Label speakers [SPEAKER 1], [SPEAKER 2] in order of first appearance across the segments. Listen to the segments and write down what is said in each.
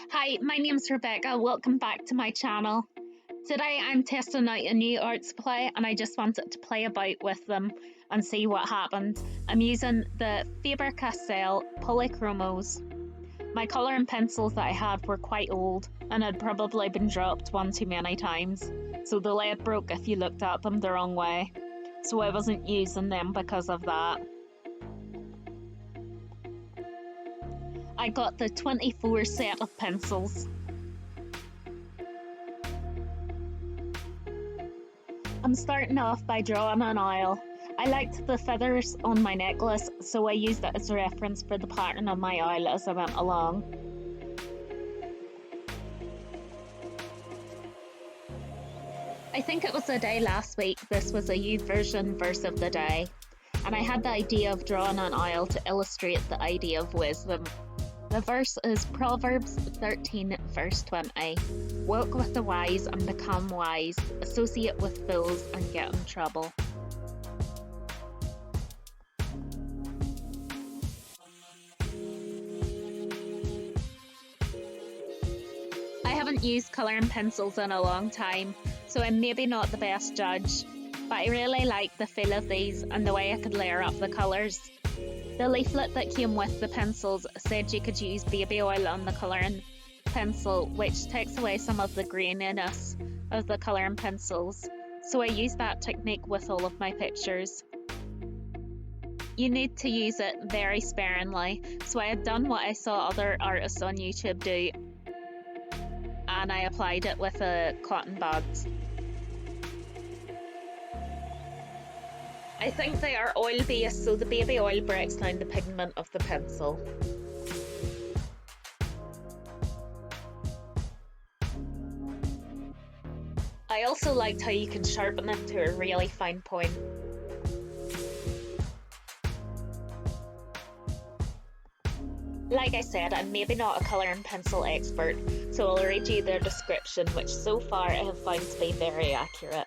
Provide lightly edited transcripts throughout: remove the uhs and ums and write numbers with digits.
[SPEAKER 1] Hi, my name's Rebecca. Welcome back to my channel. Today I'm testing out a new art supply and I just wanted to play about with them and see what happens. I'm using the Faber-Castell Polychromos. My colouring pencils that I had were quite old and had probably been dropped one too many times, so the lead broke if you looked at them the wrong way. So I wasn't using them because of that. I got the 24 set of pencils. I'm starting off by drawing an owl. I liked the feathers on my necklace, so I used it as a reference for the pattern of my owl as I went along. I think it was the day last week, this was a YouVersion verse of the day, and I had the idea of drawing an owl to illustrate the idea of wisdom. The verse is Proverbs 13 verse 20. Walk with the wise and become wise. Associate with fools and get in trouble. I haven't used colouring pencils in a long time, so I'm maybe not the best judge, but I really like the feel of these and the way I could layer up the colours. The leaflet that came with the pencils said you could use baby oil on the colouring pencil, which takes away some of the graininess of the colouring pencils, so I used that technique with all of my pictures. You need to use it very sparingly, so I had done what I saw other artists on YouTube do, and I applied it with a cotton bud. I think they are oil based, so the baby oil breaks down the pigment of the pencil. I also liked how you can sharpen them to a really fine point. Like I said, I'm maybe not a colouring pencil expert, so I'll read you their description, which so far I have found to be very accurate.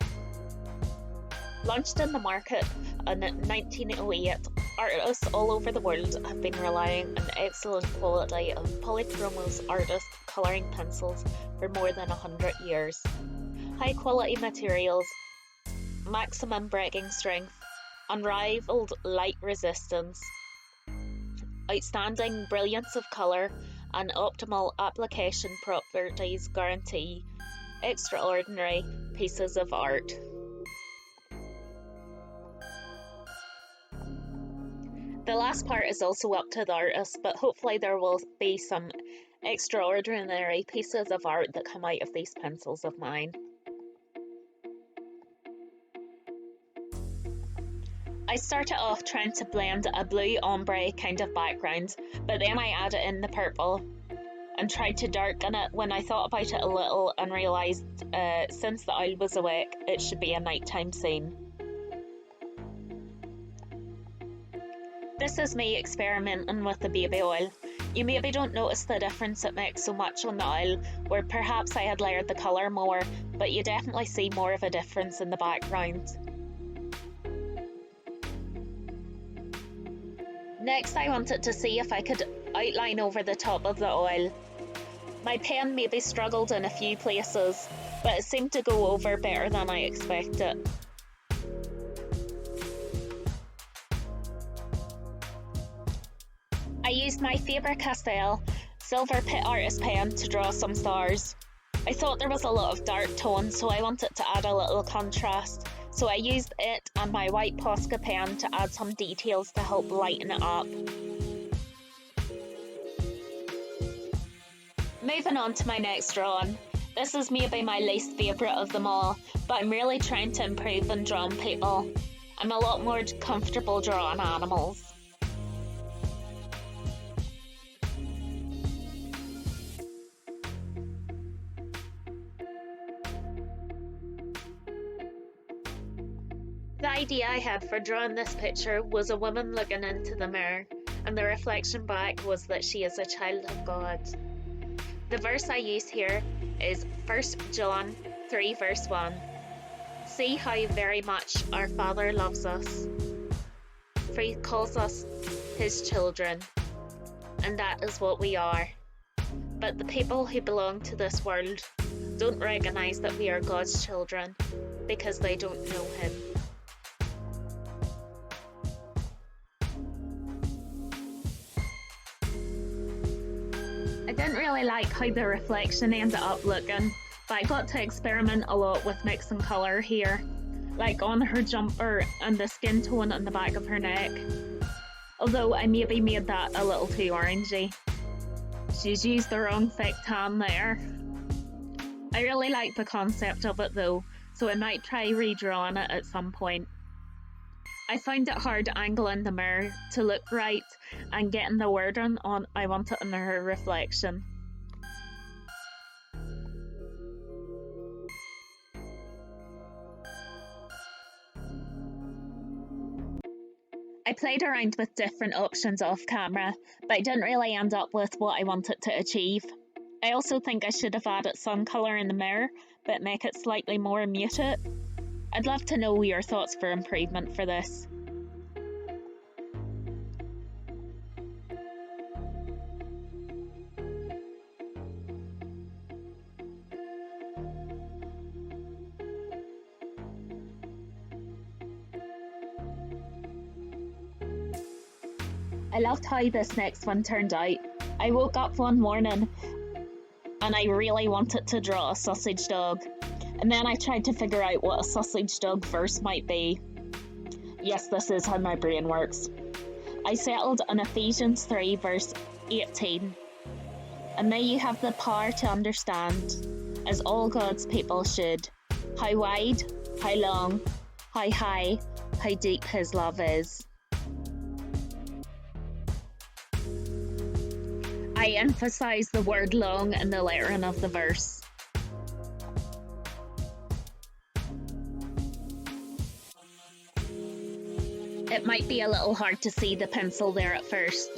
[SPEAKER 1] Launched in the market in 1908, artists all over the world have been relying on excellent quality of Polychromos artist colouring pencils for more than 100 years. High quality materials, maximum breaking strength, unrivaled light resistance, outstanding brilliance of colour, and optimal application properties guarantee extraordinary pieces of art. The last part is also up to the artist, but hopefully there will be some extraordinary pieces of art that come out of these pencils of mine. I started off trying to blend a blue ombre kind of background, but then I added in the purple and tried to darken it when I thought about it a little and realised since the owl was awake, it should be a nighttime scene. This is me experimenting with the baby oil. You maybe don't notice the difference it makes so much on the oil, where perhaps I had layered the colour more, but you definitely see more of a difference in the background. Next, I wanted to see if I could outline over the top of the oil. My pen maybe struggled in a few places, but it seemed to go over better than I expected. I used my Faber-Castell Silver Pit Artist pen to draw some stars. I thought there was a lot of dark tones, so I wanted to add a little contrast. So I used it and my white Posca pen to add some details to help lighten it up. Moving on to my next drawing. This is maybe my least favourite of them all, but I'm really trying to improve on drawing people. I'm a lot more comfortable drawing animals. The idea I had for drawing this picture was a woman looking into the mirror, and the reflection back was that she is a child of God. The verse I use here is 1 John 3 verse 1. See how very much our Father loves us, for He calls us His children, and that is what we are. but the people who belong to this world don't recognize that we are God's children because they don't know Him. I didn't really like how the reflection ended up looking, but I got to experiment a lot with mixing colour here, like on her jumper and the skin tone on the back of her neck. Although I maybe made that a little too orangey. She's used the wrong thick tan there. I really like the concept of it though, so I might try redrawing it at some point. I found it hard angling the mirror to look right and getting the wording on I want it in her reflection. I played around with different options off camera, but I didn't really end up with what I wanted to achieve. I also think I should have added some colour in the mirror, but make it slightly more muted. I'd love to know your thoughts for improvement for this. I loved how this next one turned out. I woke up one morning and I really wanted to draw a sausage dog. And then I tried to figure out what a sausage dog verse might be. Yes, this is how my brain works. I settled on Ephesians 3 verse 18. And may you have the power to understand, as all God's people should, how wide, how long, how high, how deep His love is. I emphasise the word long in the lettering of the verse. It might be a little hard to see the pencil there at first.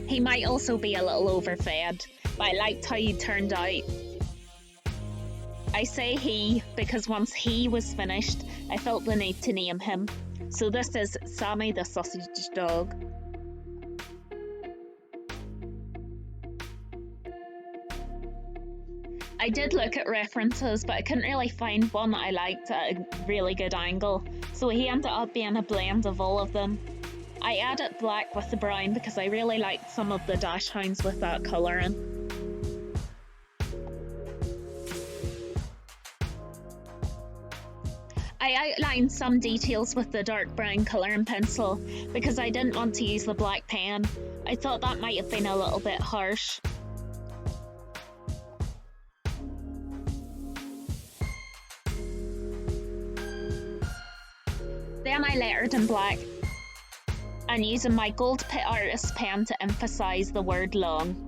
[SPEAKER 1] He might also be a little overfed, but I liked how he turned out. I say he because once he was finished, I felt the need to name him. So this is Sammy the sausage dog. I did look at references, but I couldn't really find one that I liked at a really good angle, so he ended up being a blend of all of them. I added black with the brown because I really liked some of the dash hounds with that colouring. I outlined some details with the dark brown colouring pencil because I didn't want to use the black pen. I thought that might have been a little bit harsh. Then I lettered in black and using my gold pit artist pen to emphasise the word long.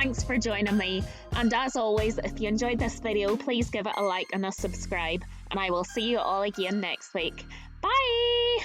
[SPEAKER 1] Thanks for joining me, and as always, if you enjoyed this video, please give it a like and a subscribe, and I will see you all again next week. Bye!